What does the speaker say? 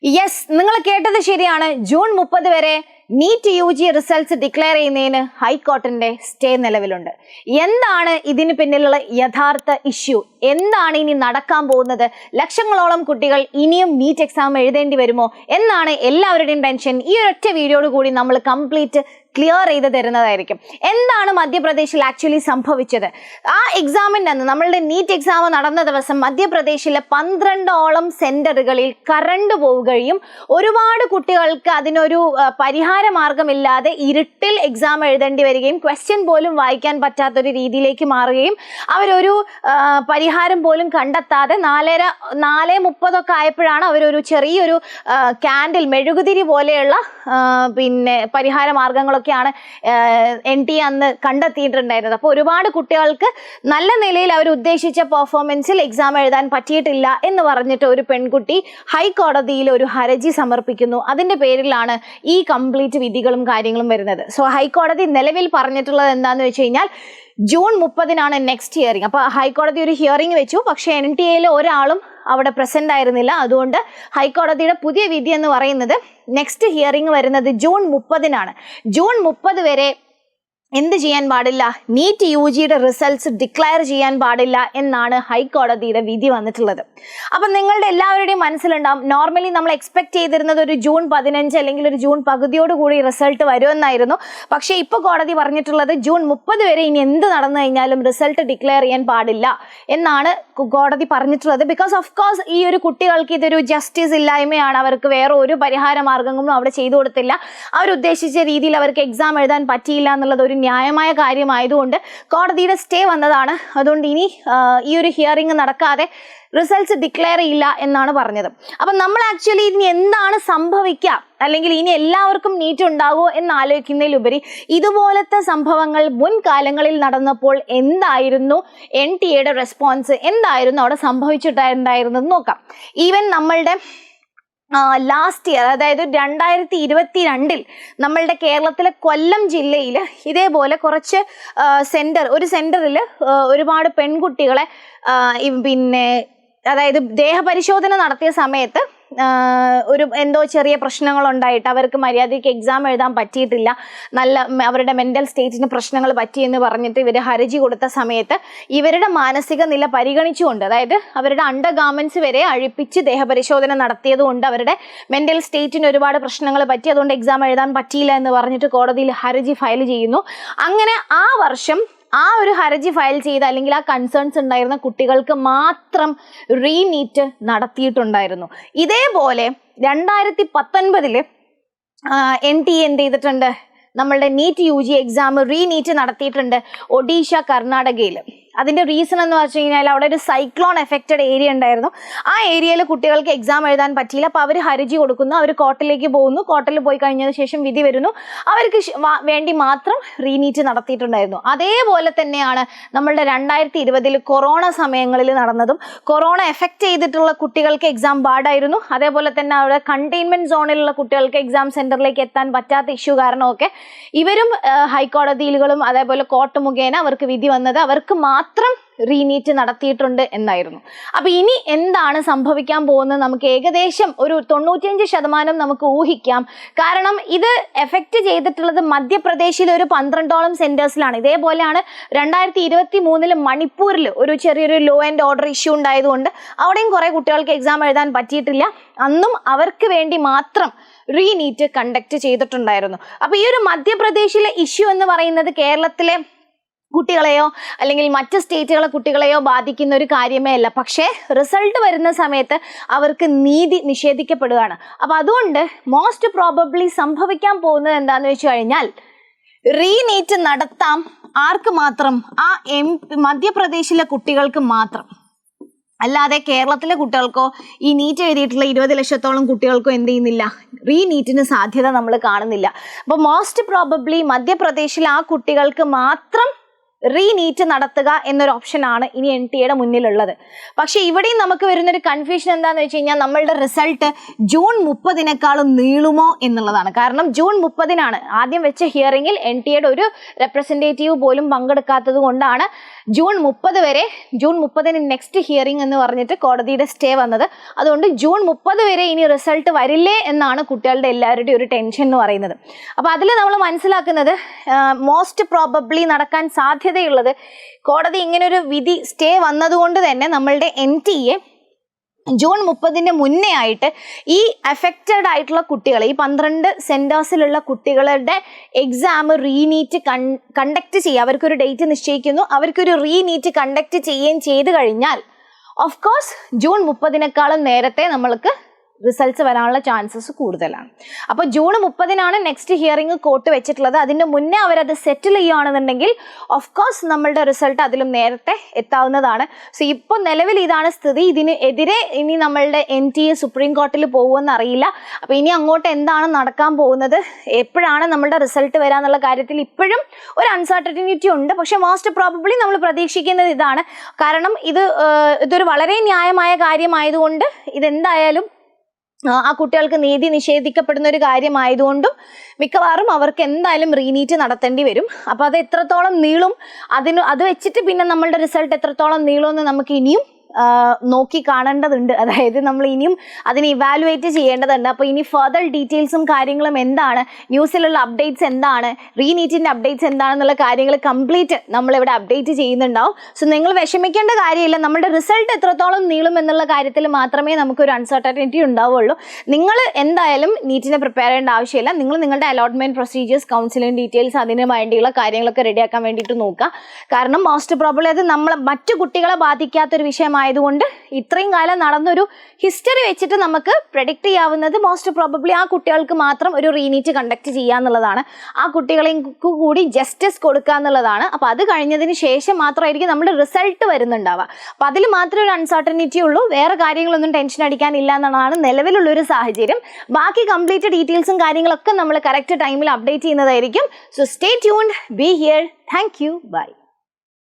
Yes, നിങ്ങൾ കേട്ടത് ശരിയാണ്. ജൂൺ 30 വരെ നീറ്റ് UG റിസൾട്ട്സ് ഡിക്ലെയർ ചെയ്യുന്നതിന് ഹൈക്കോടതിന്റെ സ്റ്റേ നിലവിലുണ്ട്. എന്താണ് ഇതിന് പിന്നിലുള്ള യഥാർത്ഥ ഇഷ്യൂ? എന്താണ് ഇനി നടക്കാൻ പോകുന്നത്? ലക്ഷങ്ങളോളം കുട്ടികൾ ഇനിയും നീറ്റ് എക്സാം എഴുതേണ്ടി വരുമോ എന്നാണ് എല്ലാവരുടെയും ടെൻഷൻ. ഈ ഒരൊറ്റ വീഡിയോയോട് കൂടി നമ്മൾ കംപ്ലീറ്റ് ക്ലിയർ ചെയ്ത് തരുന്നതായിരിക്കും. എന്താണ് മധ്യപ്രദേശിൽ ആക്ച്വലി സംഭവിച്ചത്? ആ എക്സാമിൻ്റെ അന്ന്, നമ്മളുടെ നീറ്റ് എക്സാം നടന്ന ദിവസം മധ്യപ്രദേശിലെ 12ഓളം സെന്ററുകളിൽ കറണ്ട് പോവുകയും ഒരുപാട് കുട്ടികൾക്ക് അതിനൊരു പരിഹാര മാർഗമില്ലാതെ ഇരുട്ടിൽ എക്സാം എഴുതേണ്ടി വരികയും ക്വസ്റ്റ്യൻ പോലും വായിക്കാൻ പറ്റാത്തൊരു രീതിയിലേക്ക് മാറുകയും അവരൊരു പരിഹാരം പോലും കണ്ടെത്താതെ 4:30 ആയപ്പോഴാണ് അവരൊരു ചെറിയൊരു ക്യാൻഡിൽ, മെഴുകുതിരി പോലെയുള്ള പരിഹാര മാർഗങ്ങളൊക്കെയാണ് NTA അന്ന് കണ്ടെത്തിയിട്ടുണ്ടായിരുന്നത്. അപ്പോൾ ഒരുപാട് കുട്ടികൾക്ക് നല്ല നിലയിൽ അവർ ഉദ്ദേശിച്ച പെർഫോമൻസിൽ എക്സാം എഴുതാൻ പറ്റിയിട്ടില്ല എന്ന് പറഞ്ഞിട്ട് ഒരു പെൺകുട്ടി ഹൈക്കോടതിയിൽ ഒരു ഹർജി സമർപ്പിക്കുന്നു. അതിൻ്റെ പേരിലാണ് ഈ കംപ്ലീറ്റ് വിധികളും കാര്യങ്ങളും വരുന്നത്. സോ ഹൈക്കോടതി നിലവിൽ പറഞ്ഞിട്ടുള്ളത് എന്താണെന്ന് വെച്ച് കഴിഞ്ഞാൽ ജൂൺ 30 നെക്സ്റ്റ് ഹിയറിംഗ്. അപ്പോൾ ഹൈക്കോടതി ഒരു ഹിയറിംഗ് വെച്ചു, പക്ഷേ NTA ഒരാളും അവിടെ പ്രസന്റ് ആയിരുന്നില്ല. അതുകൊണ്ട് ഹൈക്കോടതിയുടെ പുതിയ വിധി എന്ന് പറയുന്നത് നെക്സ്റ്റ് ഹിയറിംഗ് വരുന്നത് ജൂൺ 30 ജൂൺ 30 വരെ എന്ത് ചെയ്യാൻ പാടില്ല? നീറ്റ് UGയുടെ റിസൾട്ട്സ് ഡിക്ലെയർ ചെയ്യാൻ പാടില്ല എന്നാണ് ഹൈക്കോടതിയുടെ വിധി വന്നിട്ടുള്ളത്. അപ്പം നിങ്ങളുടെ എല്ലാവരുടെയും മനസ്സിലുണ്ടാവും, നോർമലി നമ്മൾ എക്സ്പെക്ട് ചെയ്തിരുന്നത് ഒരു ജൂൺ 15 അല്ലെങ്കിൽ ഒരു ജൂൺ പകുതിയോട് കൂടി റിസൾട്ട് വരുമെന്നായിരുന്നു. പക്ഷേ ഇപ്പോൾ കോടതി പറഞ്ഞിട്ടുള്ളത് ജൂൺ 30 വരെ ഇനി എന്ത് നടന്നു കഴിഞ്ഞാലും റിസൾട്ട് ഡിക്ലെയർ ചെയ്യാൻ പാടില്ല എന്നാണ് കോടതി പറഞ്ഞിട്ടുള്ളത്. ബിക്കോസ് ഓഫ് കോഴ്സ് ഈ ഒരു കുട്ടികൾക്ക് ഇതൊരു ജസ്റ്റിസ് ഇല്ലായ്മയാണ്. അവർക്ക് വേറെ ഒരു പരിഹാര മാർഗങ്ങളും അവിടെ ചെയ്തു കൊടുത്തില്ല. അവരുദ്ദേശിച്ച രീതിയിൽ അവർക്ക് എക്സാം എഴുതാൻ പറ്റിയില്ല എന്നുള്ളത് ഒരു ന്യായമായ കാര്യമായതുകൊണ്ട് കോടതിയുടെ സ്റ്റേ വന്നതാണ്. അതുകൊണ്ട് ഇനി ഈ ഒരു ഹിയറിംഗ് നടക്കാതെ റിസൾട്ട്സ് ഡിക്ലെയർ ചെയ്യില്ല എന്നാണ് പറഞ്ഞത്. അപ്പം നമ്മൾ ആക്ച്വലി ഇനി എന്താണ് സംഭവിക്കുക, അല്ലെങ്കിൽ ഇനി എല്ലാവർക്കും നീറ്റ് ഉണ്ടാകുമോ എന്നാലോചിക്കുന്നതിലുപരി ഇതുപോലത്തെ സംഭവങ്ങൾ മുൻകാലങ്ങളിൽ നടന്നപ്പോൾ എന്തായിരുന്നു NTA റെസ്പോൺസ്, എന്തായിരുന്നു അവിടെ സംഭവിച്ചിട്ടുണ്ടായിരുന്നത് നോക്കാം. ഈവൻ നമ്മളുടെ ലാസ്റ്റ് ഇയർ, അതായത് 2022 നമ്മളുടെ കേരളത്തിലെ കൊല്ലം ജില്ലയിൽ ഇതേപോലെ കുറച്ച് ഒരു സെന്ററിൽ ഒരുപാട് പെൺകുട്ടികളെ അതായത് ദേഹപരിശോധന നടത്തിയ സമയത്ത് എന്തോ ചെറിയ പ്രശ്നങ്ങൾ ഉണ്ടായിട്ട് അവർക്ക് മര്യാദയ്ക്ക് എക്സാം എഴുതാൻ പറ്റിയിട്ടില്ല, അവരുടെ മെന്റൽ സ്റ്റേറ്റിന് പ്രശ്നങ്ങൾ പറ്റിയെന്ന് പറഞ്ഞിട്ട് ഇവർ ഹർജി കൊടുത്ത സമയത്ത് ഇവരുടെ മാനസിക നില പരിഗണിച്ചുകൊണ്ട്, അതായത് അവരുടെ അണ്ടർ ഗാർമെന്റ്സ് വരെ അഴിപ്പിച്ച് ദേഹപരിശോധന നടത്തിയത് കൊണ്ട് അവരുടെ മെന്റൽ സ്റ്റേറ്റിന് ഒരുപാട് പ്രശ്നങ്ങൾ പറ്റി, അതുകൊണ്ട് എക്സാം എഴുതാൻ പറ്റിയില്ല എന്ന് പറഞ്ഞിട്ട് കോടതിയിൽ ഹർജി ഫയൽ ചെയ്യുന്നു. അങ്ങനെ ആ വർഷം ആ ഒരു ഹർജി ഫയൽ ചെയ്ത അല്ലെങ്കിൽ ആ കൺസേൺസ് ഉണ്ടായിരുന്ന കുട്ടികൾക്ക് മാത്രം റീനീറ്റ് നടത്തിയിട്ടുണ്ടായിരുന്നു. ഇതേപോലെ 2019 NTA എന്ത് ചെയ്തിട്ടുണ്ട്? നമ്മളുടെ നീറ്റ് UG എക്സാം റീനീറ്റ് നടത്തിയിട്ടുണ്ട് ഒഡീഷ, കർണാടകയിൽ. അതിൻ്റെ റീസൺ എന്ന് വെച്ച് കഴിഞ്ഞാൽ അവിടെ ഒരു സൈക്ലോൺ എഫക്റ്റഡ് ഏരിയ ഉണ്ടായിരുന്നു. ആ ഏരിയയിൽ കുട്ടികൾക്ക് എക്സാം എഴുതാൻ പറ്റിയില്ല. അപ്പോൾ അവർ ഹർജി കൊടുക്കുന്നു, അവർ കോർട്ടിലേക്ക് പോകുന്നു. കോർട്ടിൽ പോയി കഴിഞ്ഞതിന് ശേഷം വിധി വരുന്നു. അവർക്ക് വേണ്ടി മാത്രം റീനീറ്റ് നടത്തിയിട്ടുണ്ടായിരുന്നു. അതേപോലെ തന്നെയാണ് നമ്മളുടെ 2020 കൊറോണ സമയങ്ങളിൽ നടന്നതും. കൊറോണ എഫക്റ്റ് ചെയ്തിട്ടുള്ള കുട്ടികൾക്ക് എക്സാം പാടായിരുന്നു. അതേപോലെ തന്നെ അവിടെ കണ്ടെയ്ൻമെന്റ് സോണിലുള്ള കുട്ടികൾക്ക് എക്സാം സെന്ററിലേക്ക് എത്താൻ പറ്റാത്ത ഇഷ്യൂ കാരണമൊക്കെ ഇവരും ഹൈക്കോടതിയിലും അതേപോലെ കോർട്ട് മുഖേന അവർക്ക് വിധി വന്നത് അവർക്ക് മാത്രം റീനീറ്റ് നടത്തിയിട്ടുണ്ട് എന്നായിരുന്നു. അപ്പൊ ഇനി എന്താണ് സംഭവിക്കാൻ പോകുന്നത് നമുക്ക് ഏകദേശം ഒരു 95% നമുക്ക് ഊഹിക്കാം. കാരണം ഇത് എഫക്റ്റ് ചെയ്തിട്ടുള്ളത് മധ്യപ്രദേശിലെ ഒരു 12ഓളം സെന്റേഴ്സിലാണ്. ഇതേപോലെയാണ് 2023 മണിപ്പൂരിൽ ഒരു ചെറിയൊരു ലോ ആൻഡ് ഓർഡർ ഇഷ്യൂ ഉണ്ടായതുകൊണ്ട് അവിടെയും കുറെ കുട്ടികൾക്ക് എക്സാം എഴുതാൻ പറ്റിയിട്ടില്ല. അന്നും അവർക്ക് വേണ്ടി മാത്രം റീനീറ്റ് കണ്ടക്ട് ചെയ്തിട്ടുണ്ടായിരുന്നു. അപ്പൊ ഈ ഒരു മധ്യപ്രദേശിലെ ഇഷ്യൂ എന്ന് പറയുന്നത് കേരളത്തിലെ കുട്ടികളെയോ അല്ലെങ്കിൽ മറ്റ് സ്റ്റേറ്റുകളെ കുട്ടികളെയോ ബാധിക്കുന്ന ഒരു കാര്യമേ അല്ല. പക്ഷേ റിസൾട്ട് വരുന്ന സമയത്ത് അവർക്ക് നീതി നിഷേധിക്കപ്പെടുകയാണ്. അപ്പം അതുകൊണ്ട് മോസ്റ്റ് പ്രോബബ്ലി സംഭവിക്കാൻ പോകുന്നത് എന്താണെന്ന് വെച്ച് കഴിഞ്ഞാൽ റീനീറ്റ് നടത്താം. ആർക്ക് മാത്രം? ആ മധ്യപ്രദേശിലെ കുട്ടികൾക്ക് മാത്രം. അല്ലാതെ കേരളത്തിലെ കുട്ടികൾക്കോ ഈ നീറ്റ് എഴുതിയിട്ടുള്ള 20 ലക്ഷത്തോളം കുട്ടികൾക്കോ എന്ത് ചെയ്യുന്നില്ല, റീനീറ്റിന് സാധ്യത നമ്മൾ കാണുന്നില്ല. അപ്പോൾ മോസ്റ്റ് പ്രോബബ്ലി മധ്യപ്രദേശിലെ ആ കുട്ടികൾക്ക് മാത്രം റീനീറ്റ് നടത്തുക എന്നൊരു ഓപ്ഷനാണ് ഇനി NTA മുന്നിലുള്ളത്. പക്ഷെ ഇവിടെയും നമുക്ക് വരുന്നൊരു കൺഫ്യൂഷൻ എന്താണെന്ന് വെച്ച് കഴിഞ്ഞാൽ നമ്മളുടെ റിസൾട്ട് ജൂൺ 30 നീളുമോ എന്നുള്ളതാണ്. കാരണം ജൂൺ 30 ആദ്യം വെച്ച ഹിയറിംഗിൽ NTA ഒരു റെപ്രസെൻറ്റേറ്റീവ് പോലും പങ്കെടുക്കാത്തത് കൊണ്ടാണ് ജൂൺ 30 നെക്സ്റ്റ് ഹിയറിംഗ് എന്ന് പറഞ്ഞിട്ട് കോടതിയുടെ സ്റ്റേ വന്നത്. അതുകൊണ്ട് ജൂൺ 30 വരെ ഇനി റിസൾട്ട് വരില്ലേ എന്നാണ് കുട്ടികളുടെ എല്ലാവരുടെയും ഒരു ടെൻഷൻ എന്ന് പറയുന്നത്. അപ്പോൾ അതിൽ നമ്മൾ മനസ്സിലാക്കുന്നത് മോസ്റ്റ് പ്രോബബ്ലി നടക്കാൻ സാധ്യതയുള്ളത് കോടതി ഇങ്ങനൊരു വിധി സ്റ്റേ വന്നതുകൊണ്ട് തന്നെ നമ്മളുടെ NTA ജൂൺ 30 മുന്നേ ആയിട്ട് ഈ അഫക്റ്റഡ് ആയിട്ടുള്ള കുട്ടികളെ, ഈ 12 സെന്റേഴ്സിലുള്ള കുട്ടികളുടെ എക്സാം റീനീറ്റ് കണ്ടക്ട് ചെയ്യുക, അവർക്കൊരു ഡേറ്റ് നിശ്ചയിക്കുന്നു, അവർക്കൊരു റീനീറ്റ് കണ്ടക്ട് ചെയ്യുകയും ചെയ്തു കഴിഞ്ഞാൽ ഓഫ് കോഴ്സ് ജൂൺ 30 നേരത്തെ നമ്മൾക്ക് റിസൾട്ട്സ് വരാനുള്ള ചാൻസസ് കൂടുതലാണ്. അപ്പോൾ ജൂൺ 30 നെക്സ്റ്റ് ഹിയറിംഗ് കോർട്ട് വെച്ചിട്ടുള്ളത്. അതിൻ്റെ മുന്നേ അവരത് സെറ്റിൽ ചെയ്യുകയാണെന്നുണ്ടെങ്കിൽ ഓഫ് കോഴ്സ് നമ്മളുടെ റിസൾട്ട് അതിലും നേരത്തെ എത്താവുന്നതാണ്. സോ ഇപ്പോൾ നിലവിൽ ഇതാണ് സ്ഥിതി. ഇതിന് എതിരെ ഇനി നമ്മളുടെ NTA സുപ്രീം കോർട്ടിൽ പോകുമെന്ന് അറിയില്ല. അപ്പോൾ ഇനി അങ്ങോട്ട് എന്താണ് നടക്കാൻ പോകുന്നത്, എപ്പോഴാണ് നമ്മളുടെ റിസൾട്ട് വരാന്നുള്ള കാര്യത്തിൽ ഇപ്പോഴും ഒരു അൺസർട്ടനിറ്റി ഉണ്ട്. പക്ഷെ മോസ്റ്റ് പ്രോബബ്ലി നമ്മൾ പ്രതീക്ഷിക്കുന്നത് ഇതാണ്. കാരണം ഇതൊരു വളരെ ന്യായമായ കാര്യമായതുകൊണ്ട് ഇതെന്തായാലും ആ കുട്ടികൾക്ക് നീതി നിഷേധിക്കപ്പെടുന്ന ഒരു കാര്യമായതുകൊണ്ടും മിക്കവാറും അവർക്ക് എന്തായാലും റീനീറ്റ് നടത്തേണ്ടി വരും. അപ്പോൾ അത് എത്രത്തോളം നീളും, അത് വെച്ചിട്ട് പിന്നെ നമ്മളുടെ റിസൾട്ട് എത്രത്തോളം നീളുമെന്ന് നമുക്ക് ഇനിയും നോക്കി കാണേണ്ടതുണ്ട്. അതായത് നമ്മൾ ഇനിയും അതിനെ ഇവാലുവേറ്റ് ചെയ്യേണ്ടതുണ്ട്. അപ്പോൾ ഇനി ഫർദർ ഡീറ്റെയിൽസും കാര്യങ്ങളും എന്താണ്, ന്യൂസിലുള്ള അപ്ഡേറ്റ്സ് എന്താണ്, റീനീറ്റിൻ്റെ അപ്ഡേറ്റ്സ് എന്താണെന്നുള്ള കാര്യങ്ങൾ കംപ്ലീറ്റ് നമ്മളിവിടെ അപ്ഡേറ്റ് ചെയ്യുന്നുണ്ടാവും. സോ നിങ്ങൾ വിഷമിക്കേണ്ട കാര്യമില്ല. നമ്മുടെ റിസൾട്ട് എത്രത്തോളം നീളും എന്നുള്ള കാര്യത്തിൽ മാത്രമേ നമുക്കൊരു അൺസർട്ടനിറ്റി ഉണ്ടാവുള്ളൂ. നിങ്ങൾ എന്തായാലും നീറ്റിനെ പ്രിപ്പയർ ചെയ്യേണ്ട ആവശ്യമില്ല. നിങ്ങൾ നിങ്ങളുടെ അലോട്ട്മെൻറ്റ് പ്രൊസീജിയേഴ്സ്, കൗൺസിലിംഗ് ഡീറ്റെയിൽസ്, അതിന് വേണ്ടിയുള്ള കാര്യങ്ങളൊക്കെ റെഡിയാക്കാൻ വേണ്ടിയിട്ട് നോക്കുക. കാരണം മോസ്റ്റ് പ്രോബബ്ലി അത് മറ്റു കുട്ടികളെ ബാധിക്കാത്തൊരു വിഷയമായതുകൊണ്ട് ഇത്രയും കാലം നടന്നൊരു ഹിസ്റ്ററി വെച്ചിട്ട് നമുക്ക് പ്രെഡിക്റ്റ് ചെയ്യാവുന്നത് മോസ്റ്റ് പ്രോബബ്ലി ആ കുട്ടികൾക്ക് മാത്രം ഒരു റീനീറ്റ് കണ്ടക്ട് ചെയ്യുക എന്നുള്ളതാണ്. ആ കുട്ടികളെയും കൂടി ജസ്റ്റിസ് കൊടുക്കുക എന്നുള്ളതാണ്. അപ്പോൾ അത് കഴിഞ്ഞതിന് ശേഷം മാത്രമായിരിക്കും നമ്മുടെ റിസൾട്ട് വരുന്നുണ്ടാവുക. അപ്പോൾ അതിൽ മാത്രമേ ഒരു അൺസർട്ടനിറ്റി ഉള്ളൂ. വേറെ കാര്യങ്ങളൊന്നും ടെൻഷൻ അടിക്കാനില്ല എന്നുള്ളതാണ് നിലവിലുള്ളൊരു സാഹചര്യം. ബാക്കി കംപ്ലീറ്റ് ഡീറ്റെയിൽസും കാര്യങ്ങളൊക്കെ നമ്മൾ കറക്റ്റ് ടൈമിൽ അപ്ഡേറ്റ് ചെയ്യുന്നതായിരിക്കും. So stay tuned, be here. Thank you, by.